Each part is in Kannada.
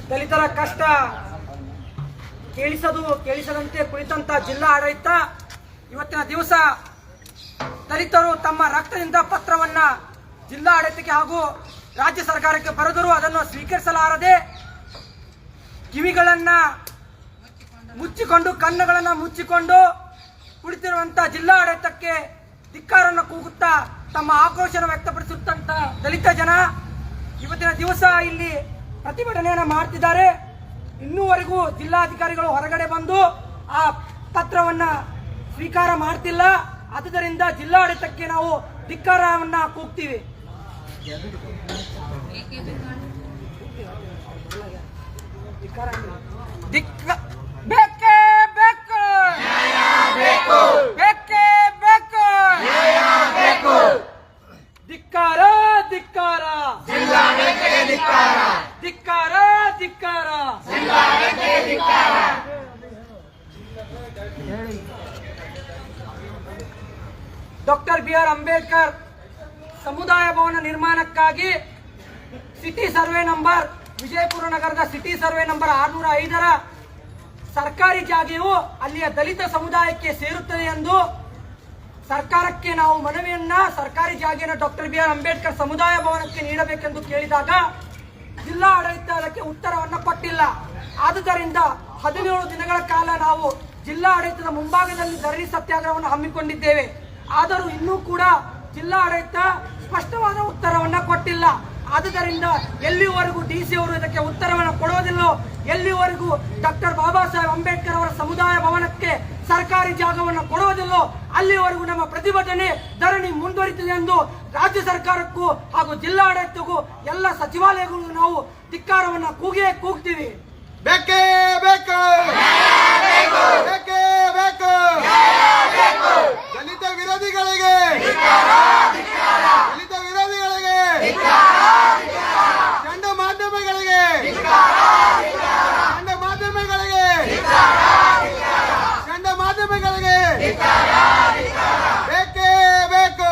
ದಲಿತರ ಕಷ್ಟ ಕೇಳಿಸದಂತೆ ಕುಳಿತಂತ ಜಿಲ್ಲಾ ಆಡಳಿತ ಇವತ್ತಿನ ದಿವಸ ದಲಿತರು ತಮ್ಮ ರಕ್ತದಿಂದ ಪತ್ರವನ್ನ ಜಿಲ್ಲಾ ಆಡಳಿತಕ್ಕೆ ಹಾಗೂ ರಾಜ್ಯ ಸರ್ಕಾರಕ್ಕೆ ಬರೆದರೂ ಅದನ್ನು ಸ್ವೀಕರಿಸಲಾರದೆ ಕಿವಿಗಳನ್ನ ಮುಚ್ಚಿಕೊಂಡು ಕಣ್ಣುಗಳನ್ನ ಮುಚ್ಚಿಕೊಂಡು ಕುಳಿತಿರುವಂತಹ ಜಿಲ್ಲಾ ಆಡಳಿತಕ್ಕೆ ಧಿಕ್ಕಾರನ್ನು ಕೂಗುತ್ತಾ ತಮ್ಮ ಆಕ್ರೋಶನ ವ್ಯಕ್ತಪಡಿಸುತ್ತಂತ ದಲಿತ ಜನ ಇವತ್ತಿನ ದಿವಸ ಇಲ್ಲಿ ಪ್ರತಿಭಟನೆಯನ್ನು ಮಾಡ್ತಿದ್ದಾರೆ. ಇನ್ನೂವರೆಗೂ ಜಿಲ್ಲಾಧಿಕಾರಿಗಳು ಹೊರಗಡೆ ಬಂದು ಆ ಪತ್ರವನ್ನ ಸ್ವೀಕಾರ ಮಾಡ್ತಿಲ್ಲ. ಆದುದರಿಂದ ಜಿಲ್ಲಾಡಳಿತಕ್ಕೆ ನಾವು ಧಿಕ್ಕಾರವನ್ನ ಕೂಗ್ತೀವಿ. ಬೇಕೇ ಬೇಕು, ಬೇಕೇ ಬೇಕು, ಧಿಕ್ಕಾರ ಧಿಕ್ಕಾರ, ಧಿಕ್ಕಾರ ಧಿಕ್ಕಾರ. ಡಾಕ್ಟರ್ ಬಿ ಆರ್ ಅಂಬೇಡ್ಕರ್ ಸಮುದಾಯ ಭವನ ನಿರ್ಮಾಣಕ್ಕಾಗಿ ಸಿಟಿ ಸರ್ವೆ ನಂಬರ್ ವಿಜಯಪುರ ನಗರದ ಸಿಟಿ ಸರ್ವೆ ನಂಬರ್ 605ರ ಸರ್ಕಾರಿ ಜಾಗೆಯು ಅಲ್ಲಿಯ ದಲಿತ ಸಮುದಾಯಕ್ಕೆ ಸೇರುತ್ತದೆ ಎಂದು ಸರ್ಕಾರಕ್ಕೆ ನಾವು ಮನವಿಯನ್ನ ಸರ್ಕಾರಿ ಜಾಗೆಯನ್ನು ಡಾಕ್ಟರ್ ಬಿ ಆರ್ ಅಂಬೇಡ್ಕರ್ ಸಮುದಾಯ ಭವನಕ್ಕೆ ನೀಡಬೇಕೆಂದು ಕೇಳಿದಾಗ ಜಿಲ್ಲಾ ಆಡಳಿತ ಅದಕ್ಕೆ ಉತ್ತರವನ್ನ ಕೊಟ್ಟಿಲ್ಲ. ಆದುದರಿಂದ 17 ದಿನಗಳ ಕಾಲ ನಾವು ಜಿಲ್ಲಾ ಆಡಳಿತದ ಮುಂಭಾಗದಲ್ಲಿ ಧರಣಿ ಸತ್ಯಾಗ್ರಹವನ್ನು ಹಮ್ಮಿಕೊಂಡಿದ್ದೇವೆ. ಆದರೂ ಇನ್ನೂ ಕೂಡ ಜಿಲ್ಲಾ ಆಡಳಿತ ಸ್ಪಷ್ಟವಾದ ಉತ್ತರವನ್ನ ಕೊಟ್ಟಿಲ್ಲ. ಆದುದರಿಂದ ಎಲ್ಲಿವರೆಗೂ ಡಿಸಿ ಅವರು ಇದಕ್ಕೆ ಉತ್ತರವನ್ನು ಕೊಡುವುದಿಲ್ಲೋ, ಎಲ್ಲಿವರೆಗೂ ಡಾಕ್ಟರ್ ಬಾಬಾ ಸಾಹೇಬ್ ಅಂಬೇಡ್ಕರ್ ಅವರ ಸಮುದಾಯ ಭವನಕ್ಕೆ ಸರ್ಕಾರಿ ಜಾಗವನ್ನು ಕೊಡುವುದಿಲ್ಲೋ ಅಲ್ಲಿವರೆಗೂ ನಮ್ಮ ಪ್ರತಿಭಟನೆ ಧರಣಿ ಮುಂದುವರಿಯುತ್ತದೆ ಎಂದು ರಾಜ್ಯ ಸರ್ಕಾರಕ್ಕೂ ಹಾಗೂ ಜಿಲ್ಲಾಡಳಿತಕ್ಕೂ ಎಲ್ಲ ಸಚಿವಾಲಯಗಳಿಗೂ ನಾವು ಧಿಕ್ಕಾರವನ್ನು ಕೂಗ್ತೀವಿ. ಬೇಕೇ ಬೇಕು, ಬೇಕೇ ಬೇಕು, ದಲಿತ ವಿರೋಧಿಗಳಿಗೆ, ದಲಿತ ವಿರೋಧಿಗಳಿಗೆ, ಚಂಡ ಮಾಧ್ಯಮಗಳಿಗೆ, ಚಂಡ ಮಾಧ್ಯಮಗಳಿಗೆ, ಚಂಡ ಮಾಧ್ಯಮಗಳಿಗೆ ಬೇಕೇ ಬೇಕು.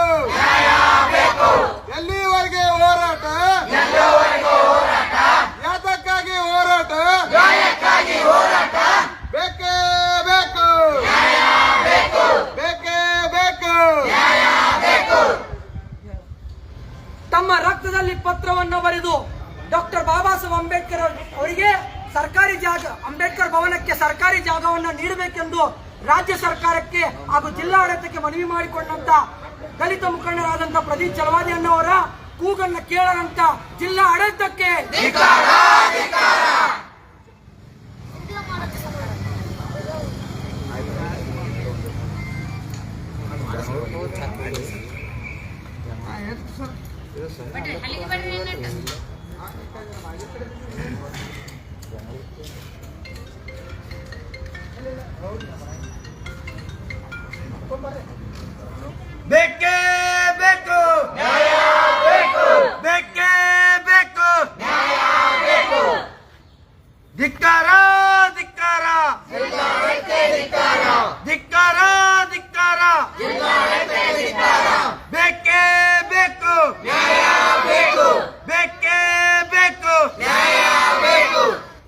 ಎಲ್ಲಿವರೆಗೆ ಹೋರಾಟ, ಯಾತಕ್ಕಾಗಿ ಹೋರಾಟ, ಬೇಕೇ ಬೇಕು, ಬೇಕೇ ಬೇಕು. ತಮ್ಮ ರಕ್ತದಲ್ಲಿ ಪತ್ರವನ್ನು ಬರೆದು ಡಾಕ್ಟರ್ ಬಾಬಾ ಸಾಹೇಬ್ ಅಂಬೇಡ್ಕರ್ ಅವರಿಗೆ ಸರ್ಕಾರಿ ಜಾಗ, ಅಂಬೇಡ್ಕರ್ ಭವನಕ್ಕೆ ಸರ್ಕಾರಿ ಜಾಗವನ್ನು ನೀಡಬೇಕೆಂದು ರಾಜ್ಯ ಸರ್ಕಾರಕ್ಕೆ ಹಾಗೂ ಜಿಲ್ಲಾಡಳಿತಕ್ಕೆ ಮನವಿ ಮಾಡಿಕೊಂಡಂತ ದಲಿತ ಮುಖಂಡರಾದಂತಹ ಪ್ರದೀಪ್ ಚಲವಾದಿ ಅನ್ನೋರ ಕೂಗನ್ನು ಕೇಳದಂತ ಜಿಲ್ಲಾ ಆಡಳಿತಕ್ಕೆ ಬೇಕೇ ಬೇಕು, ಬೇಕೇ ಬೇಕು, ಧಿಕ್ಕಾರ ಧಿಕ್ಕಾರ, ಧಿಕ್ಕಾರ ಧಿಕ್ಕಾರ, ಬೇಕೇ ಬೇಕು, ಬೇಕೇ ಬೇಕು.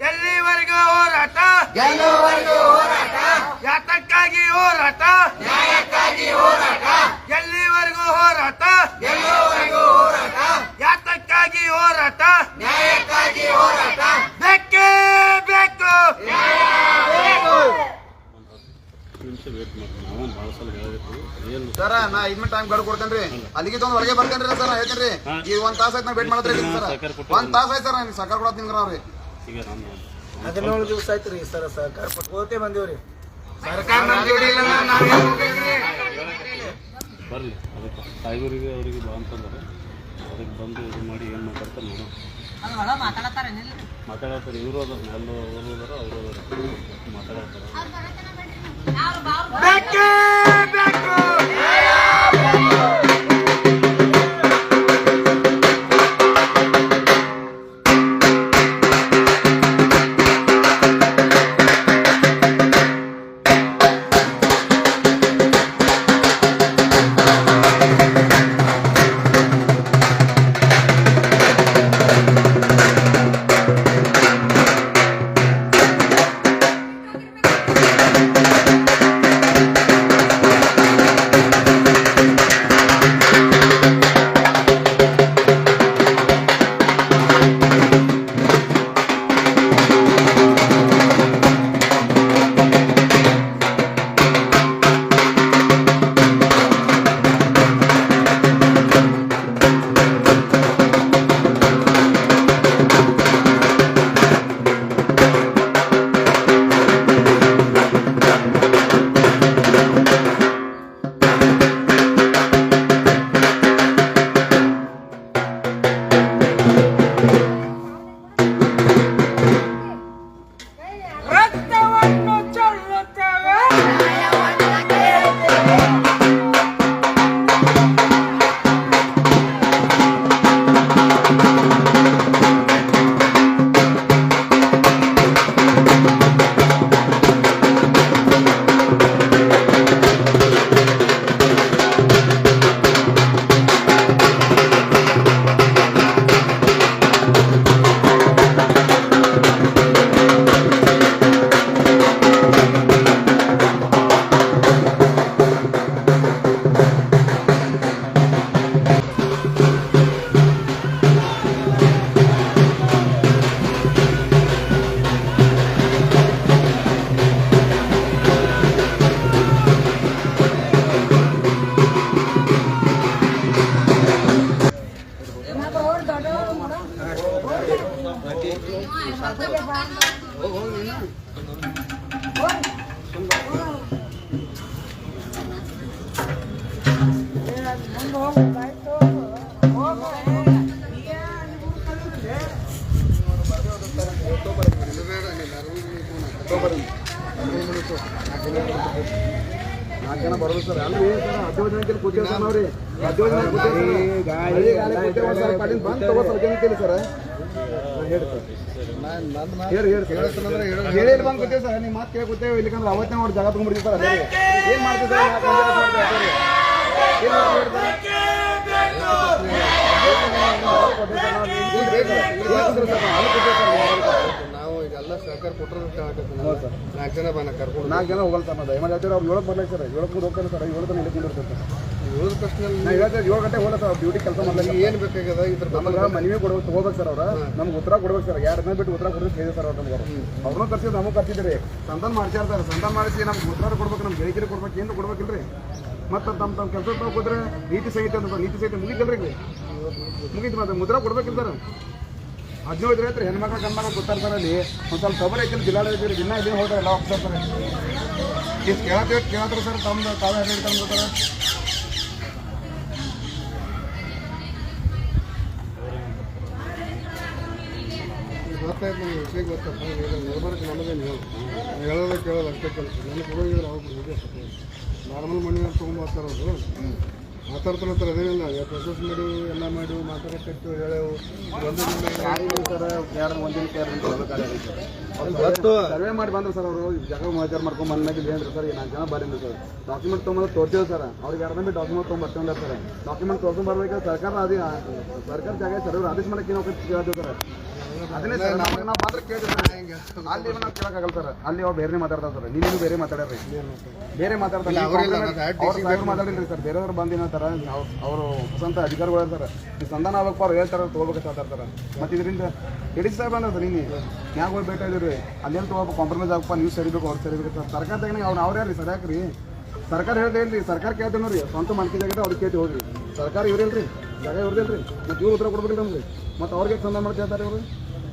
ಎಲ್ಲಿವರೆಗೂ ಹೋರಾಟ, ಯಾತಕ್ಕಾಗಿ ಹೋರಾಟ, ಹೋರಾಟ ಎಲ್ಲಿವರೆಗೂ ಹೋರಾಟ ಯಾತಕ್ಕಾಗಿ ಹೋರಾಟ ಬೇಕೇ ಬೇಕು ಸರ ನಾ 5 ಮಿನಿಟ್ ಟೈಮ್ ಗಡ್ ಕೊಡ್ತೇನ್ರಿ ಅಲ್ಲಿಗೆ ತೊಂದ್ ಹೊರಗೆ ಬರ್ತೇನ್ರಿ ಸರ್ ಹೇಳ್ತೇನ್ರಿ ಈಗ 1 ತಾಸ ಆಯ್ತು ನಾ ವೇಟ್ ಮಾಡತ್ರಿ ಸರ್ 1 ತಾಸ ಆಯ್ತು ಸರ್ ನಾನು ಸಹಕಾರ ಕೊಡತ್ತೀನಿ ನಿಮ್ಗೆ ನಾವ್ರಿ 17 ದಿವಸ ಆಯ್ತು ರೀ ಸರ್ ಸಹಕಾರ ಕೊಟ್ಟೆ ಬಂದೇವ್ರಿ ಸರ್ಕಾರ ನಮ್ಮ ಜೋಡಿ ಇಲ್ಲ ನಾವೇನು ಹೋಗ್ಬೇಕ್ರಿ ಬರಲಿ ಅದಕ್ಕೆ ಸಾಯಿಬರಿಗೆ ಅವರಿಗೆ ಬಾ ಅಂತಂದ್ರೆ ಅದಕ್ಕೆ ಬಂದು ಇದು ಮಾಡಿ ಏನು ಮಾತಾಡ್ತಾರೆ ನೋಡೋಣ ಮಾತಾಡತ್ತಾರೆ ಇವರು ಅದಾರ ಎಲ್ಲ ಅವರು ಅದಾರ ಅವರು ಅದಾರ ಮಾತಾಡತ್ತಾರೆ ಬೇಕೇ ಬೇಕು ರಕ್ತವನ್ನು ಚೆಲ್ಲುತ್ತೇವೆ ನಾಲ್ಕು ಜನ ಬರೋದು ಸರ್ ಅಲ್ಲಿ ಸರ್ 15 ಜನಕ್ಕೆ ಕೂತೀವಿ ಸರ್ ನಾವ್ರಿ 15 ಜನ ಕೂತೀವಿ ಬಂದು ತಗೋ ಸರ್ ಜನಕ್ಕೆ ಸರ್ ಹೇಳಿ ಬಂದು ಕೂತೀವಿ ಸರ್ ನಿಮ್ಮ ಮಾತು ಕೇಳಿ ಕೂತೇವೆ ಇಲ್ಲಿಕಂದ್ರೆ ಅವತ್ತೇ ನೋಡಿ ಜಾಗ ತಗೊಂಡ್ಬಿಡ್ತೀವಿ ಸರ್ ಅದೇ ಏನು ಮಾಡ್ತಿದ್ದಾರೆ ನಾವು ಈಗೆಲ್ಲ ಸಹಕಾರ ಕೊಟ್ಟರೆ 4 ಜನ ಬನ್ನ ಕರ್ಕೊಂಡು 4 ಜನ ಹೋಗಲ್ಲ ಸರ್ ನಾವು ದಯಮಾಡಿ ಹೇಳ್ತೀವಿ ಅವ್ರು 7ಕ್ಕೆ ಬರ್ಲಿಕ್ಕೆ ಸರ್ 7ಕ್ಕೆ ಹೋಗ್ತಾರೆ ಸರ್ 7 ತನಕ ಇಲ್ಲಿ ಕುಂದಿರ್ತಾರೆ ಸರ್ 7 ತಕ್ಷಣ ನಾವು ಹೇಳ್ತೇವೆ 7 ಗಂಟೆ ಹೋಗಲ್ಲ ಸರ್ ಡ್ಯೂಟಿ ಕೆಲಸ ಮಾಡ್ಲಿಕ್ಕೆ ಏನು ಬೇಕಾಗ್ಯದ ಇದ್ರ ನಮಗೆ ಮನವಿ ಕೊಡ್ಬೇಕು ತಗೋಬೇಕು ಸರ್ ಅವ್ರ ನಮ್ಗೆ ಉತ್ತರ ಕೊಡ್ಬೇಕು ಸರ್ 2 ದಿನ ಬಿಟ್ಟು ಉತ್ತರ ಕೊಡ್ಬೇಕು ಹೇಳಿದೆ ಸರ್ ಅವ್ರು ನಮ್ಗೆ ಅವ್ರನ್ನೂ ಕರ್ಸಿದ್ರು ನಮಗೆ ಕರ್ಸಿದ್ರಿ ಸಂತಾನ ಮಾಡ್ಸ್ಯಾರ ಸರ್ ಸಂತಾನ ಮಾಡಿಸಿ ನಮ್ಗೆ ಉತ್ತರ ಕೊಡ್ಬೇಕು ನಮ್ಗೆ ಹೇಳಿಕೆ ಕೊಡ್ಬೇಕು ಏನು ಕೊಡ್ಬೇಕಿಲ್ರಿ ಮತ್ತು ತಮ್ಮ ಕೆಲಸ ಹೋದ್ರೆ ನೀತಿ ಸಂಹಿತೆ ಅಂತ ನೀತಿ ಸಂಹಿತೆ ಮುಗಿತಲ್ರಿ ಮುಗೀತು ಮತ್ತೆ ಮುದ್ರ ಕೊಡ್ಬೇಕಿಲ್ಲ ಸರ್ 15 ಐತ್ರಿ ಹೆಣ್ಮಕ್ಳು ಗಂಡ್ಮಕ್ಳು ಗೊತ್ತಾರ ಸರ್ ಅಲ್ಲಿ ಒಂದು ಸ್ವಲ್ಪ ಖಬರ್ ಐತಿಲ್ಲ ಜಿಲ್ಲಾಡಳಿತ ದಿನ ಇಲ್ಲಿ ಹೋದ್ರೆ ಎಲ್ಲ ಹೋಗ್ತಾರೆ ಸರ್ ಇಷ್ಟು ಕೇಳತ್ತೀವಿ ಸರ್ ತಮ್ಮದು ತಾವೇ ಹೇಳ್ತಾರೆ ಗೊತ್ತಾರ ಗೊತ್ತಾಯ್ತು ನಮ್ಗೆ ವಿಷಯ ಗೊತ್ತಪ್ಪ ನಿರ್ಬರಕ್ಕೆ ನಮಗೇನು ಹೇಳೋದು ಕೇಳೋದು ಅಷ್ಟೇ ಕೆಲಸ ನನಗೆ ಕೊಡೋಗಿದ್ರೆ ಅವ್ರು ನಾರ್ಮಲ್ ಮನೆ ತೊಗೊಂಬರ್ತಾರೆ ಅವರು ಮಾತಾಡ್ತಾರೆ ಅದೇನಿಲ್ಲ ಪ್ರೊಸೆಸ್ ಮಾಡಿ ಎಲ್ಲ ಮಾಡಿ ಮಾತಾಡೋಕ್ಕಿತ್ತು ಹೇಳೇವು ಸರ್ವೆ ಮಾಡಿ ಬಂದ್ರು ಸರ್ ಅವರು ಜಾಗ ಮಾಚಾರ ಮಾಡ್ಕೊಂಡು ಬಂದಾಗ ಏನ್ರಿ ಸರ್ 4 ಜನ ಬಾರಿಂದ ಸರ್ ಡಾಕ್ಯುಮೆಂಟ್ ತೊಗೊಂಡು ತೋರ್ತೀವಿ ಸರ್ ಅವ್ರಿಗೆ 2 ದಿನ ಡಾಕ್ಯುಮೆಂಟ್ ತೊಗೊಂಡ್ಬರ್ತೀವಿ ಸರ್ ಡಾಕ್ಯುಮೆಂಟ್ ತೊಗೊಂಡ್ಬರ್ಬೇಕಾದ್ರೆ ಸರ್ಕಾರ ಜಾಗ ಸರ್ವೆ ಆದೇಶ ಮಾಡಕ್ಕೆ ನಾವು ಕೇಳ್ತೀವಿ ಸರ್ ಅದನ್ನೇ ಸರ್ ನಾವು ಮಾತ್ರ ಕೇಳಿದ್ರೆ ಅಲ್ಲಿ ನಾವು ಕೇಳಕ್ಕಾಗಲ್ಲ ಸರ್. ಅಲ್ಲಿ ಅವ್ರು ಬೇರೆ ಮಾತಾಡ್ತಾರೆ ಸರ್. ನೀನು ಬೇರೆ ಮಾತಾಡ್ರಿ, ಬೇರೆ ಮಾತಾಡ್ತಾರೆ ಅವ್ರು ಮಾತಾಡಿಲ್ರಿ ಸರ್. ಬೇರೆಯವ್ರು ಬಂದು ಏನಂತಾರ ಅವರು ಸ್ವಂತ ಅಧಿಕಾರಿಗಳು ಹೇಳ್ತಾರೆ ಈ ಸಂಧಾನ ಆಗ್ಬೇಕು ಅವ್ರು ಹೇಳ್ತಾರೆ ತೊಗೋಬೇಕು ಮಾತಾಡ್ತಾರೆ. ಮತ್ತು ಇದರಿಂದ ಎಡಿ ಸಾಹೇಬ್ ಅಂದ್ರೆ ಸರ್ ನೀನು ಯಾಕೆ ಹೋಗಿ ಭೇಟಿ ಇದೀರಿ ಅಲ್ಲೇನು ತೊಗೋಬೇಕು ಕಾಂಪ್ರಮೈಸ್ ಆಗಪ್ಪ ನೀವು ಸರಿಬೇಕು ಅವ್ರು ಸರಿಬೇಕು ಸರ್. ಸರ್ಕಾರದಾಗ ಅವ್ರು ಯಾರು ರೀ ಸರಿಯಾಕ್ರಿ ಸರ್ಕಾರ ಹೇಳ್ದೇನ್ರಿ ಸರ್ಕಾರ ಕೇಳ್ತೇವೆ ನೋಡ್ರಿ ಸ್ವಂತ ಮನ್ಕಿ ಜಾಗ ಅವ್ರಿಗೆ ಕೇಳ್ತಿ ಹೋಗ್ರಿ ಸರ್ಕಾರ ಇವ್ರಿಲ್ರಿ ಜಾಗ ಇವ್ರದಿಲ್ರಿ ಮತ್ತು ಇವ್ರು ಉತ್ತರ ಕೊಡ್ಬೇಕಿಲ್ಲ ನಮ್ಗೆ. ಮತ್ತು ಅವ್ರಿಗೆ ಸಂಧಾನ ಮಾಡ್ತಾ ಇರ್ತಾರೆ ಇವರು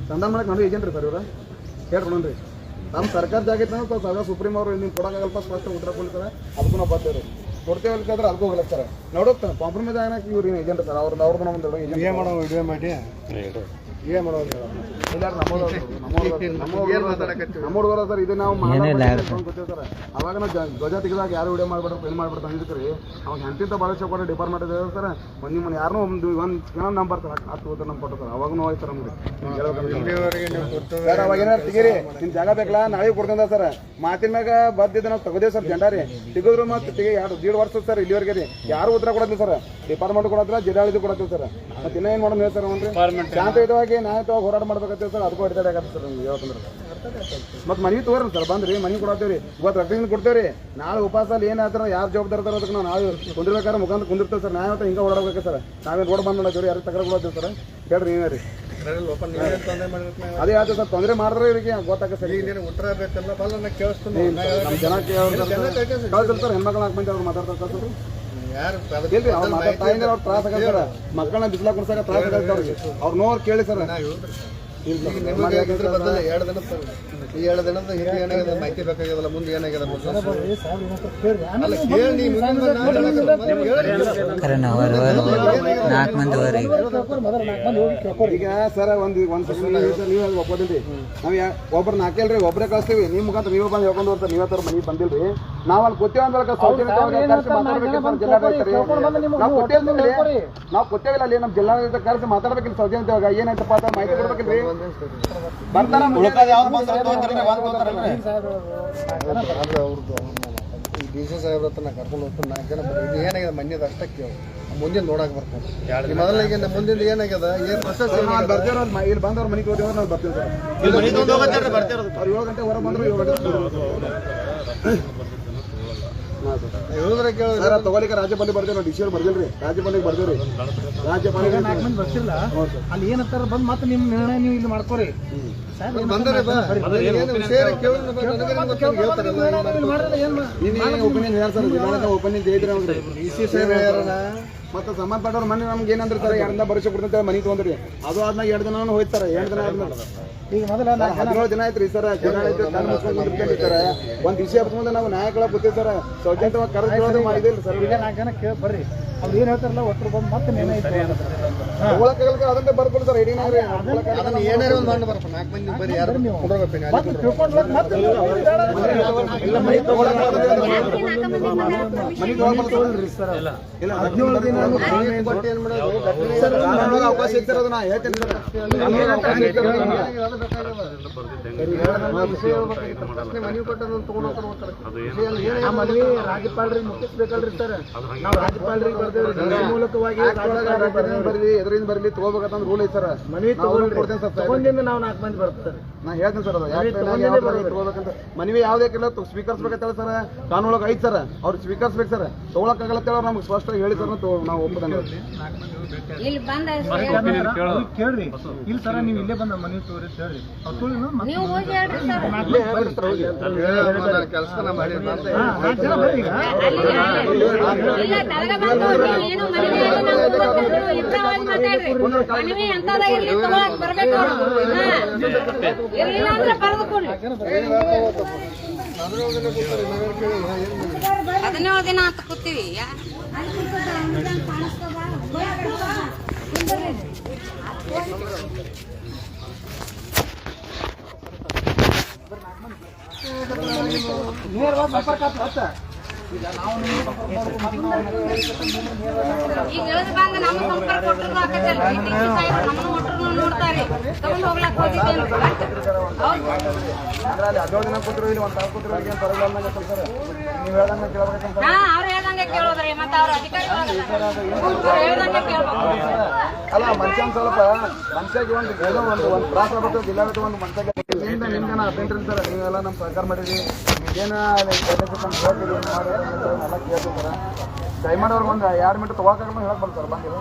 ಸಂಧಾನ ಮಾಡಕ್ಕೆ ನಾನು ಏಜೆಂಟ್ ರೀ ಸರ್ ಇವ್ರು ಹೇಳ್ಕೊಳ್ರಿ ನಮ್ಮ ಸರ್ಕಾರ ಜಾಗ ಇತ್ತು ಅಂದ್ರೆ ಸದಾ ಸುಪ್ರೀಂ ಅವರು ನೀವು ಕೊಡೋಕ್ಕಾಗಲ್ಪ ಸ್ಪಷ್ಟ ಉತ್ತರ ಕೊಡ್ತಾರೆ ಅದಕ್ಕೂ ನಾವು ಬರ್ತೀವಿ ಕೊಡ್ತೇವೆ ಅಲ್ಕಾದ್ರೆ ಅದಕ್ಕೂ ಹೋಗ್ಲಕ್ಕ ಸರ್ ನೋಡುತ್ತೆ ಕಾಂಪ್ರಮೈಸ್ ಆಗಕ್ಕೆ ಇವ್ರು ಏಜೆಂಟ್ ಸರ್ ಅವ್ರದ್ದು ನಮ್ಮದು ಏಜೆಂಟ್ ಏನು ಮಾಡೋ ವಿಡಿಯೋ ಮಾಡಿ ಏನು ಮಾಡೋದು ನಮ್ಮ ಹುಡುಗರ ಸರ್ ಇದು ನಾವು ಗೊತ್ತೇವೆ ಸರ್. ಅವಾಗ ನಾವು ಧ್ವಜ ತೆಗೆದಾಗ ಯಾರು ವಿಡಿಯೋ ಮಾಡ್ಬಿಟ್ಟು ಏನು ಮಾಡ್ಬಿಟ್ಟು ಅಂದಿದ್ರಿ ಅವಾಗ ಎಂತಿಂತ ಭವಿಷ್ಯ ಕೊಡೋ ಡಿಪಾರ್ಟ್ಮೆಂಟ್ ಇದೆ ಸರ್. ನಿಮ್ಮನ್ನು ಯಾರನ್ನೂ ಒಂದು ನಂಬರ್ ಸರ್ ಹತ್ತು ಹೋದ್ರೆ ನಮ್ಗೆ ಕೊಟ್ಟು ಸರ್ ಅವಾಗ ನೋವು ಸರ್ ನಮ್ಗೆ ಸರ್. ಅವಾಗ ಏನಾರು ತೆಗೀರಿ ನಿಮ್ ಜಾಗ ಬೇಕಲ್ಲ ನಾಳೆ ಕೊಡ್ಕೊಂಡ ಸರ್ ಮಾತಿನ ಮ್ಯಾಗ ಬದ್ದಿದ್ದು ನಾವು ತಗೋದೇವ್ ಸರ್ ಜಂಡ ರೀ ತೆಗೆದ್ರು ಮತ್ತು ತೆಗಿ 2 ವರ್ಷ ಸರ್ ಇಲ್ಲಿವರೆಗೆ ರೀ ಯಾರು ಉತ್ತರ ಕೊಡೋದಿಲ್ಲ ಸರ್. ಡಿಪಾರ್ಟ್ಮೆಂಟ್ ಕೊಡೋದಿಲ್ಲ ಜಿಲ್ಲಾಡಳಿತ ಕೊಡತ್ತೀವಿ ಸರ್. ಮತ್ತೆ ಇನ್ನೂ ಏನು ಮಾಡೋದು ಹೇಳ್ತಾರೆ ನೋಡ್ರಿ ಶಾಂತಯುತವಾಗಿ ನ್ಯಾಯಯುತವಾಗಿ ಹೋರಾಟ ಮಾಡ್ಬೇಕಂತೀವಿ ಸರ್. ಅದಕ್ಕೂ ಅಡ್ಡಾಡಿ ಆಗತ್ತೆ ಸರ್ ನಿಮ್ಗೆ ಹೇಳ್ಬೇಕಂದ್ರೆ ಮತ್ತು ಮನೆಗೆ ತಗೋರಿ ಸರ್ ಬಂದ್ರಿ ಮನೆಗೆ ಕೊಡತ್ತೀವಿ ರೀ ಇವತ್ತು ರಕ್ತದಿಂದ ಕೊಡ್ತೇವೆ ರೀ ನಾಳೆ ಉಪವಾಸಲ್ಲಿ ಏನು ಹೇಳ್ತಾರೆ ಯಾರು ಜವಾಬ್ದಾರಿ ಇರ್ತಾರೆ ಅದಕ್ಕೆ ನಾವು ಕುಂದಿರ್ಬೇಕಾದ್ರೆ ಮುಖಾಂತರ ಕುಂದಿರ್ತೇವೆ ಸರ್. ನ್ಯಾಯಯುತ ಹಿಂಗೆ ಓಡಾಡಬೇಕು ಸರ್. ನಾವೇನು ರೋಡ್ ಬಂದ್ ಮಾಡೋತೀವಿ ಯಾರು ತಕರ ಕೊಡತ್ತೀವಿ ಸರ್. ಹೇಳ್ರಿ ನೀವೇ ರೀ ಅದೇ ಆಯ್ತು ಸರ್ ತೊಂದರೆ ಮಾಡಿದ್ರೆ ಇವರಿಗೆ ಗೊತ್ತಾಗ ಸರ್. ಉತ್ತರ ಬೇಕಲ್ಲ ಬಲ್ಲ ಕೇಳಿಸ್ತೀನಿ ನಮ್ಮ ಜನ ಕಳ್ಸಿರ್ತಾರೆ ಸರ್ ಹೆಣ್ಮಕ್ಳು ಹಾಕ್ಬಂದು ಅವ್ರು ಮಾತಾಡ್ತಾರೆ ಸರ್. ಯಾರು ಇಲ್ರಿ ಅವ್ರು ಮಾತಾಡ್ತಾ ಅವ್ರು ತ್ರಾಸ ಆಗಲ್ಲ ಸರ್. ಮಕ್ಕಳನ್ನ ಬಿಸ್ಲಾಗ ಕುಡ್ಸಾಕ ತ್ರಾಸ ಆಗತ್ತೆ ಅವ್ರಿಗೆ ಅವ್ರು ನೋವು ಕೇಳಿ ಸರ್. ನಿಮಗೆ ಬದಲು 2 ದಿನ ಈ 2 ದಿನದ ಹಿಂದೆ ಏನಾಗಿದೆ ಮಾಹಿತಿ ಬೇಕಾಗ್ಯದಲ್ಲ ಮುಂದೆ ಏನಾಗಿದೆ ಈಗ ಸರ್ ಒಂದು ನೀವು ಒಪ್ಪದಿಲ್ರಿ ನಾವು ಒಬ್ರು ನಾಲ್ಕೇಳ್ರಿ ಒಬ್ಬರೇ ಕಳಿಸ್ತೀವಿ ನಿಮ್ಮ ಮುಖಾಂತರ ನೀವು ಬಂದು ಹೇಳ್ಕೊಂಡು ಹೋಗ್ತಾರೆ ನೀವೇ ತರ ಮನೆಗೆ ಬಂದಿಲ್ರಿ ನಾವು ಅಲ್ಲಿ ಕೊತ್ತೇವೆ ಅಂದ್ರೆ ನಾವು ಕೊತ್ತೇವಿಲ್ಲ ಅಲ್ಲಿ ನಮ್ಮ ಜಿಲ್ಲಾಡಳಿತ ಕರೆಸಿ ಮಾತಾಡ್ಬೇಕಿಲ್ಲ ಸೌಜನ್ಯವಾಗ ಏನಾಯ್ತಪ್ಪ ಅಂತ ಮಾಹಿತಿ ಕೊಡ್ಬೇಕಿಲ್ರಿ ಬರ್ತಾರ ಡಿ ಸಿ ಸಾಹೇಬ್ರ ಹತ್ರ ನಾ ಕರ್ಕೊಂಡು ಹೋಗ್ತೀನಿ 4 ಜನ ಇದು ಏನಾಗಿದೆ ಮನ್ಯದ ಅಷ್ಟೇ ಕೇಳಿ ಮುಂದಿನ ನೋಡಕ್ಕೆ ಬರ್ತಾರೆ ಮೊದಲಿಗೆ ಮುಂದಿನ ಏನಾಗ್ಯದ ಏನು ಬರ್ತೀರ ಇಲ್ಲಿ ಬಂದವ್ರ ಮನೆಗೆ ಹೋದೇವ್ರು ನಾವು ಬರ್ತೀವಿ ಸರ್. ಅವ್ರು 7 ಗಂಟೆ ಹೊರ ಬಂದ್ರು 7 ಗಂಟೆ ಹೇಳಿದ್ರೆ ಕೇಳಿದ್ರೆ ಸರ್ ತಗೊಲಿಕ್ಕೆ ರಾಜ್ಯಪಾಲಿಗೆ ಬರ್ತೀವಿ ಡಿ ಸಿ ಅವ್ರು ಬರ್ದಿಲ್ರಿ ರಾಜ್ಯಪಾಲಿಗೆ ಬರ್ತೀವಿ ರೀ ರಾಜ್ಯಪಾಲಿಗೆ 4 ಮಂದಿ ಬರ್ತಿಲ್ಲ ಅಲ್ಲಿ ಏನಂತಾರ ಬಂದು ಮತ್ತೆ ನಿಮ್ಮ ನಿರ್ಣಯ ನೀವು ಇಲ್ಲಿ ಮಾಡ್ಕೊರಿ ಬಂದರೆ ಸೇರಿ ಕೇಳಿದ್ರೆ ಒಪಿನಿಯನ್ ಹೇಳ ಸರ್ ಜಿಲ್ಲಾಡಳಿತ ಒಪಿನಿಯನ್ ಹೇಳಿದ್ರಿ ಅವ್ರಿಗೆ ಡಿ ಸಿ ಸಾಹೇಬ್ ಯಾರನ ಮತ್ತೆ ಸಂಬಂಧಪಟ್ಟವ್ರ ಮನೆ ನಮ್ಗೆ ಏನಂದ್ರೆ ಸರ್ 2 ದಿನ ಭರೋಸೆ ಕೊಡ್ತಂತ ಮನೆ ತೊಗೊಂಡ್ರಿ ಅದು ಆದ್ಮೇಲೆ 2 ದಿನ ಹೋಯ್ತಾರೆ 2 ದಿನ ಆದ್ಮೇಲೆ ಈಗ ಮೊದಲ 17 ದಿನ ಆಯ್ತು ರೀ ಸರ್. ಜಿಲ್ಲಾಡಳಿತ ಒಂದು ವಿಷಯ ಮುಂದೆ ನಾವು ನ್ಯಾಯಗಳ ಕೂತೀವಿ ಸರ್. ಸೌಜನ್ಯವಾಗಿ ಕರೆದು ಮಾಡಿದಿಲ್ಲ ಸರ್. ಈಗ 4 ಜನ ಕೇಳಿ ಬರ್ರಿ ಅವ್ರು ಏನು ಹೇಳ್ತಾರಲ್ಲ ಒಟ್ಟರು ಬಂದು ಮತ್ತೆ ಅದನ್ನೇ ಬರ್ಕೊಡಿ ಸರ್ ಇಡೀನಾಗ್ರಿ ಅದನ್ನ ಏನಾರ ಒಂದು ಮಾಡಿ ಬರ್ಬೇಕು 4 ಮಂದಿ ಬರೀ ಯಾರು ಇಲ್ಲ 17 ದಿನ ಅವಕಾಶ ಇರ್ತಿರೋದು ನಾ ಹೇಳ್ತೀನಿ ಸರ್. ಮನೆ ಕೊಟ್ಟದನ್ನು ತಗೊಂಡು ಮದ್ವಿ ರಾಜ್ಯಪಾಲರಿಗೆ ಮುಟ್ಟಿಸ್ಬೇಕಲ್ರಿ ಸರ್. ನಾವು ರಾಜ್ಯಪಾಲರಿಗೆ ಬರ್ತೇವೆ ಮೂಲಕವಾಗಿ ಬರ್ಲಿ ಎದರಿಂದ ಬರ್ಲಿ ತಗೋಬೇಕಂತ ರೂಲ್ ಐತಿ ಸರ್. ಮನವಿ ಕೊಡ್ತೇನೆ ಸರ್. ತಗೊಂಡಿಂದ ನಾವು 4 ಮಂದಿ ಬರ್ತಾರೆ. ನಾ ಹೇಳ್ತೀನಿ ಸರ್ ಅದು ತಗೋಬೇಕಂತ ಮನವಿ ಯಾವ್ದಕ್ಕಿಲ್ಲ ಸ್ವೀಕರಿಸ್ಬೇಕಂತ ಸರ್. ಕಾನೂನೊಳಗೆ ಐತಿ ಸರ್. ಅವ್ರು ಸ್ವೀಕರಿಸ್ಬೇಕು ಸರ್. ತಗೊಳಕ್ಕಾಗಲ್ಲ ನಮ್ಗೆ ಸ್ಪಷ್ಟ ಹೇಳಿ ಸರ್ ನಾವು ಒಪ್ಪದಂಗೆ ಇಲ್ಲಿ ಬಂದ ಕೇಳ್ರಿ ಇಲ್ಲ ಸರ ನೀವು ಇಲ್ಲೇ ಬಂದ ಮನೆ ತೋರಿ ಹೇಳ್ರಿ ನೀವು ಹೋಗಿ ಹೇಳ್ರಿ ಕೆಲಸ ಮಾಡಿ ಇಲ್ಲ ತಳಗ ಬಂದು ಏನು ಮಾತಾಡ್ರಿ ಮನವಿ ಎಂತದ ಇರ್ಲಿ ತಗೊಳಕ್ ಬರ್ಬೇಕು ಇರ್ಲಿಲ್ಲ ಅಂದ್ರೆ ಬರೆದು ಕೊಡ್ರಿ 17 ದಿನ ಅಂತ ಕೂತೀವಿ ಈಗ ಇಳಿದು ಬಂದು ನಮ್ಮ ಸಂಪರ್ಕ ಕೊಟ್ಟರು ಆಕತ್ತಲ್ಲ ನಮ್ಮನ್ನು ಒಟ್ಟರು ನೋಡ್ತಾರೆ ತಗೊಂಡು ಹೋಗ್ಲಕ್ ಹೋಗಿದ್ದೇನೆ ಅಂದ್ರೆ ಅಲ್ಲಿ 17 ದಿನ ಕೂತ್ರು ಇಲ್ಲಿ 1 ತಾಸು ಕೂತ್ರು ಏನು ಬರಲ್ಲ ಸರ್. ನೀವು ಹೇಳ್ದಂಗೆ ಕೇಳ್ಬೇಕಂತ ಅವ್ರು ಹೇಳ್ದಂಗ ಹೇಳ್ದಂಗೆ ಕೇಳೋದ್ರಿ ಮತ್ತೆ ಅವ್ರ ಅಧಿಕಾರಿಗಳು ಹೇಳ್ದಂಗೆ ಕೇಳ್ಬೇಕು. ಅಲ್ಲ ಮನುಷ್ಯ ಸ್ವಲ್ಪ ಮನುಷ್ಯಗೆ ಒಂದು ತ್ರಾಸ ಆಗ್ಬೇಕು. ಜಿಲ್ಲಾಡಳಿತ ಒಂದು ಮನುಷ್ಯಗೆ ನಿಮ್ಗೇನ ಅಟೆಂಡ್ರಿ ಸರ್, ನೀವೆಲ್ಲ ನಮ್ಮ ಸಹಕಾರ ಮಾಡಿದ್ರಿ, ಈಗೇನು ಎಲ್ಲ ಕೇಳ್ತಾರೆ. ದಯಮಾಡಿ ಅವ್ರಿಗೆ ಒಂದು 2 ಮಿನಿಟ್ ತಗೋಕಾಗಲ್ಲ ಹೇಳಕ್ ಬರ್ತಾರೆ ಬಂದಿಲ್ಲ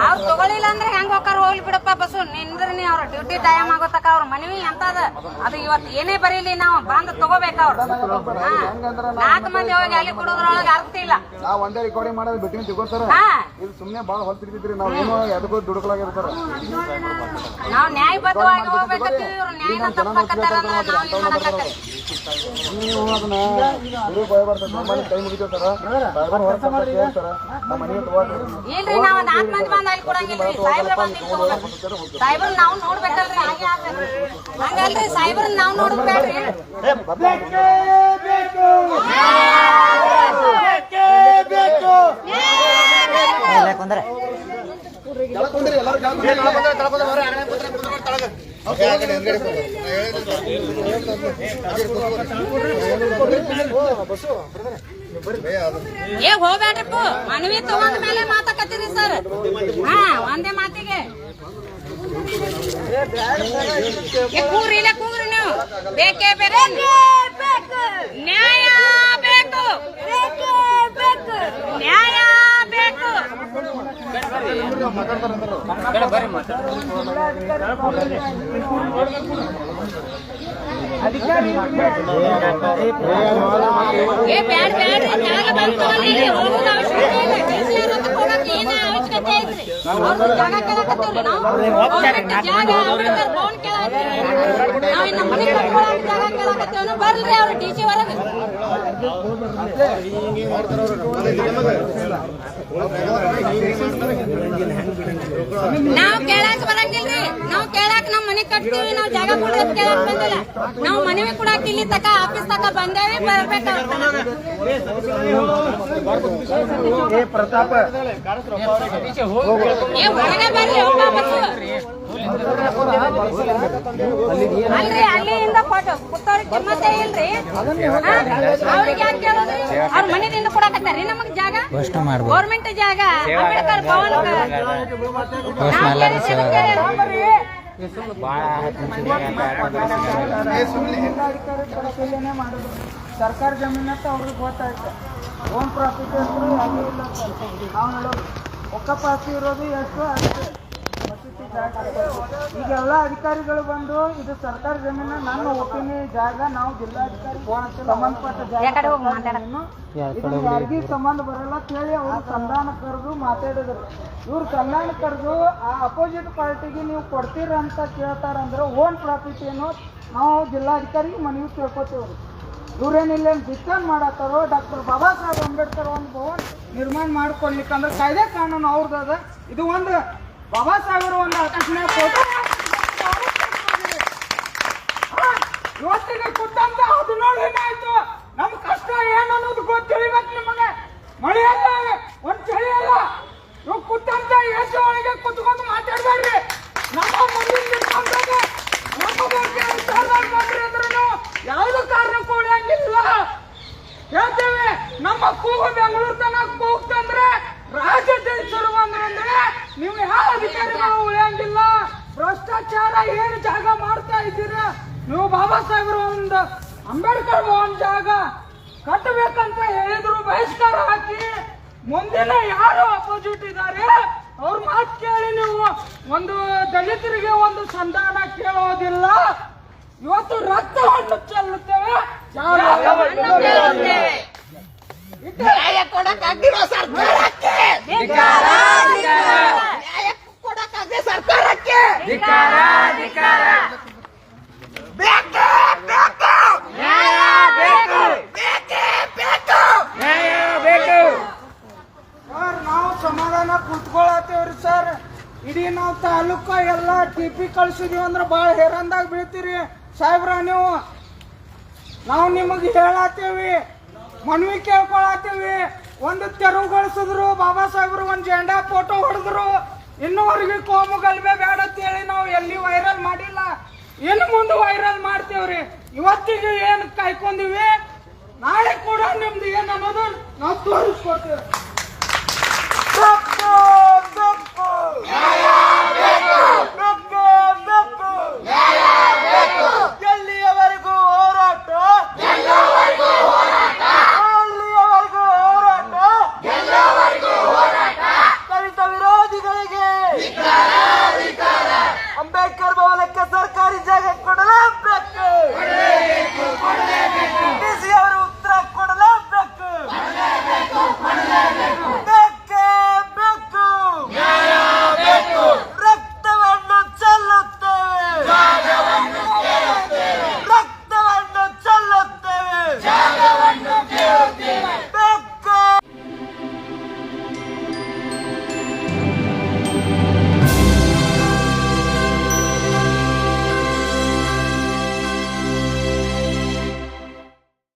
ಅವ್ರು ತಗೊಳಿಲ್ಲ ಅಂದ್ರೆ ಹೆಂಗ್ ಹೋಗಾರ ಹೋಗ್ಲಿ ಬಿಡಪ್ಪ ಬಸ್ಸು ನಿಂದ್ರಿ ಅವ್ರ ಡ್ಯೂಟಿ ಟೈಮ್ ಆಗೋತಕ ಅವ್ರ ಮನವಿ ಎಂತದ ಅದು ಇವತ್ತು ಏನೇ ಬರೀಲಿ ನಾವು ಬಂದ್ ತಗೋಬೇಕ ಅವ್ರು. 4 ಮಂದಿ ಹೋಗಿ ಅಲ್ಲಿ ಕೊಡೋದ್ರೊಳಗೆ ಅರ್ಥ ಇಲ್ಲ. ನಾವು ಒಂದೇ ರಿಕಾರ್ಡಿಂಗ್ ಮಾಡೋದು ಬಿಟ್ಟು ತಿಳ್ಕೊತಾರ. ಇದು ಸುಮ್ಮನೆ ಭಾಳ ಹೊತ್ತಿರ್ತಿದ್ರಿ, ನಾವು ಏನೋ ಎದಕ್ಕೂ ದುಡುಕಲಾಗಿರ್ತಾರ. ನಾವು ನ್ಯಾಯಬದ್ಧವಾಗಿ ಹೋಗ್ಬೇಕಂತೀವಿ, ಇವ್ರು ನ್ಯಾಯನ ತಪ್ಪಾಕತ್ತಾರ ನಾವು ಏನ್ ಮಾಡಕತ್ತೀವಿ. ನೀವು ಅದನ್ನ ಬರ್ತದೆ ಕೈ ಮುಗಿತೇವೆ ಸರ್, ನಮ್ಮ ಮನೆಗೆ ತಗೋರಿ. ಇಲ್ರಿ ನಾವ್ 4 ಮಂದಿ ಬಂದ್ ಅಲ್ಲಿ ಕೊಡಂಗಿಲ್ರಿ, ಸಾಹೇಬ್ರ ಬಂದ್ ಇಲ್ಲಿ ತಗೋಬೇಕು. ಸಾಹೇಬ್ರ ನಾವು ನೋಡ್ಬೇಕಲ್ರಿ, ಹಂಗಲ್ರಿ ಸಾಹೇಬ್ರ ನಾವು ನೋಡ್ಬೇಡ್ರಿ. ಏ ಹೋಗ್ಬೇಡ್ರಿಪ್ಪ, ಮನವಿ ತಗೊಂಡ ಮೇಲೆ ಮಾತಾಕತ್ತೀರಿ ಸರ್. ಹಾ ಒಂದೇ ಮಾತಿಗೆ ಕೂಗ್ರಿ ಇಲ್ಲ ಕೂಗ್ರಿ ನೀವು. ಬೇಕೇ ಬೇಕು ನ್ಯಾಯ, ಬೇಕು ನ್ಯಾಯ, ಬೇಕು. ಏ ಬ್ಯಾಡ ಬ್ಯಾಡ್ರಿ, ಜಾಗ ಬಂದ್ ತಗೊಳ್ಳಿ, ಹೋಗೋದು ಅವಶ್ಯಕತೆ ಇಲ್ಲ. ಟೀಚರ್ ಅಂತ ಕೊಡಕ್ಕೆ ಏನ ಅವಶ್ಯಕತೆ ಐತ್ರಿ? ಅವ್ರು ಜಾಗ ಕೇಳಕತ್ತೀವ್ರಿ ನಾವು, ಜಾಗ ಅವ್ರ ಫೋನ್ ಕೇಳತ್ತೀವಿ ನಾವು. ಇನ್ನು ಮನೆ ಕಟ್ಕೊಳಕ್ ಜಾಗ ಕೇಳಕತ್ತೀವಿ, ಬರ್ರಿ ಅವ್ರ ಡಿಸಿ ಹೊರಗೆ. ನಾವು ಕೇಳಕ್ ಬರಂಗಿಲ್ರಿ, ನಾವು ಕೇಳಕ್ ನಮ್ ಮನೆ ಕಟ್ತೀವಿ, ನಾವು ಜಾಗ ಕೊಡೋದ್ ಕೇಳಕ್ ಬಂದಿಲ್ಲ. ನಾವು ಮನವಿ ಕೊಡಕ್ ಇಲ್ಲಿ ತಕ ಆಫೀಸ್ ತಕ ಬಂದೇವಿ, ಬರ್ಬೇಕು. ಪ್ರತಾಪ ಏ ಒಳಗೆ ಬರ್ರಿ ಅಲ್ರಿ, ಅಲ್ಲಿಂದ ಫೋಟೋ ಕುತ್ತವ್ರಿಗೆ ಕಿಮ್ಮತ್ತೇ ಇಲ್ರಿ. ಅವ್ರಿಗೆ ಯಾಕೆ ಕೇಳೋದ್ರಿ? ಅವ್ರ ಮನೆಯಿಂದ ಕೊಡಕತ್ತಾರ್ರಿ ನಮಗ್ ಜಾಗ, ಗೌರ್ಮೆಂಟ್ ಜಾಗ, ಅಂಬೇಡ್ಕರ್ ಭವನ. ಪರಿಶೀಲನೆ ಮಾಡುದು ಸರ್ಕಾರ ಜಮೀನತ್ತ ಅವ್ರಿಗೆ ಗೊತ್ತಾಯ್ತು. ಓನ್ ಪ್ರಾಫಿಟ್ ಅಂತೂ ಯಾವುದೂ ಇಲ್ಲ. ನಾವು ಹೇಳೋದು ಒಕ್ಕಪ್ಪ ಆಸ್ತಿ ಇರೋದು ಎಷ್ಟು ಅಷ್ಟೇ. ಈಗೆಲ್ಲ ಅಧಿಕಾರಿಗಳು ಬಂದು ಇದು ಸರ್ಕಾರ ಜಮೀನು, ನನ್ನ ಒಪ್ಪಿಗೆ ಜಾಗ, ನಾವು ಜಿಲ್ಲಾಧಿಕಾರಿ ಸಂಬಂಧಪಟ್ಟ ಜಾಗ ಇದು ಯಾರಿಗೂ ಸಂಬಂಧ ಬರಲ್ಲ ಅಂತ ಹೇಳಿ ಅವರು ಸಂಧಾನ ಕರೆದು ಮಾತಾಡಿದ್ರು. ಇವ್ರು ಸಂಧಾನ ಕರೆದು ಆ ಅಪೋಸಿಟ್ ಪಾರ್ಟಿಗೆ ನೀವು ಕೊಡ್ತೀರ ಅಂತ ಕೇಳ್ತಾರಂದ್ರೆ ಓನ್ ಪ್ರಾಫಿಟ್ ಏನು ನಾವು ಜಿಲ್ಲಾಧಿಕಾರಿಗೆ ಮನವಿ ಕೇಳ್ಕೊತೀವ್ರಿ. ಇವ್ರೇನಿಲ್ಲ ಡಿಸ್ಕನ್ ಮಾಡತ್ತಾರೋ. ಡಾಕ್ಟರ್ ಬಾಬಾ ಸಾಹೇಬ್ ಅಂಬೇಡ್ಕರ್ ಒಂದು ಭವನ ನಿರ್ಮಾಣ ಮಾಡ್ಕೊಡ್ಲಿಕ್ಕಂದ್ರೆ ಕಾಯ್ದೆ ಕಾನೂನು ಅವ್ರದ್ದು ಅದ. ಇದು ಒಂದು ಬಾಬಾ ಸಾಹೇಬರು ಒಂದು ಆಕಾಶನ ಫೋಟೋ ಇವತ್ತಿಗೆ ಕೂತಂತ 17 ದಿನ ಆಯ್ತು. ನಮ್ ಕಷ್ಟ ಏನು ಅನ್ನೋದು ಗೊತ್ತಿಳಿಬೇಕು ನಿಮಗೆ. ಮಳೆ ಅಲ್ಲ, ಒಂದ್ ಚಳಿ ಅಲ್ಲ. ಇವ್ ಕೂತಂತ ಎಸಿ ಒಳಗೆ ಕುತ್ಕೊಂಡು ಮಾತಾಡ್ಬೇಡ್ರಿ. ನಮ್ಮ ಮುಂದಿನ ನಿರ್ಮಾಣದಾಗ ನಮ್ಮ ಬಗ್ಗೆ ವಿಚಾರದಾಗ ಬಂದ್ರಿ ಅಂದ್ರೂ ಯಾವ್ದು ಕಾರಣಕ್ಕೂ ಉಳಿಯಂಗಿಲ್ಲ. ಹೇಳ್ತೇವೆ, ನಮ್ಮ ಕೂಗು ಬೆಂಗಳೂರು ತನಕ ಕೂಗ್ತಂದ್ರೆ ರಾಜ್ಯದಲ್ಲಿ ಬಂದ್ರೆ ನೀವು ಯಾವ ಅಧಿಕಾರಿಗಳು ಉಳಿಯಂಗಿಲ್ಲ. ಭ್ರಷ್ಟಾಚಾರ ಏನು ಜಾಗ ಮಾಡ್ತಾ ಇದ್ದೀರಾ ನೀವು? ಬಾಬಾ ಸಾಹೇಬರು ಒಂದು ಅಂಬೇಡ್ಕರ್ ಭವನ್ ಜಾಗ ಕಟ್ಟಬೇಕಂತ ಹೇಳಿದ್ರು, ಬಹಿಷ್ಕಾರ ಹಾಕಿ ಮುಂದಿನ ಯಾರು ಅಪೋಸಿಟ್ ಇದ್ದಾರೆ ಅವ್ರ ಮಾತು ಕೇಳಿ ನೀವು ಒಂದು ದಲಿತರಿಗೆ ಒಂದು ಸಂಧಾನ ಕೇಳೋದಿಲ್ಲ. ಇವತ್ತು ರಕ್ತವನ್ನು ಚೆಲ್ಲುತ್ತೇವೆ, ನ್ಯಾಯ ಕೊಡಕ್ಕಾಗಿರೋ ಸರ್ಕಾರಕ್ಕೆ, ನ್ಯಾಯ ಕೊಡಕ್ಕಾಗದೆ ಸರ್ಕಾರಕ್ಕೆ ಬೇಕೇ ಬೇಕು, ನ್ಯಾಯ ಬೇಕು, ಬೇಕೇ ಬೇಕು, ನ್ಯಾಯ ಬೇಕು. ಸರ್ ನಾವು ಸಮಾಧಾನ ಕುತ್ಕೊಳತ್ತೇವ್ರಿ ಸರ್. ಇಡೀ ನಾವು ತಾಲೂಕ ಎಲ್ಲ ಟಿಪಿ ಕಳ್ಸಿದೀವಿ ಅಂದ್ರೆ ಭಾಳ ಹೇರಂದಾಗ ಬೀಳ್ತೀರಿ ಸಾಹೇಬ್ರ ನೀವು. ನಾವು ನಿಮಗೆ ಹೇಳತ್ತೀವಿ, ಮನವಿ ಕೇಳ್ಕೊಳತ್ತೀವಿ. ಒಂದು ತೆರವುಗೊಳಿಸಿದ್ರು ಬಾಬಾ ಸಾಹೇಬ್ರು, ಒಂದು ಜೆಂಡಾ ಫೋಟೋ ಹೊಡೆದ್ರು. ಇನ್ನೂವರೆಗೆ ಕೋಮು ಗಲಭೆ ಬೇಡ ಅಂತೇಳಿ ನಾವು ಎಲ್ಲಿ ವೈರಲ್ ಮಾಡಿಲ್ಲ, ಇನ್ನು ಮುಂದೆ ವೈರಲ್ ಮಾಡ್ತೇವ್ರಿ. ಇವತ್ತಿಗೆ ಏನು ಕಾಯ್ಕೊಂಡಿವಿ, ನಾಳೆ ಕೂಡ ನಿಮ್ದು ಏನು ಅನ್ನೋದು ನಾವು ತೋರಿಸ್ಕೊಡ್ತೇವೆ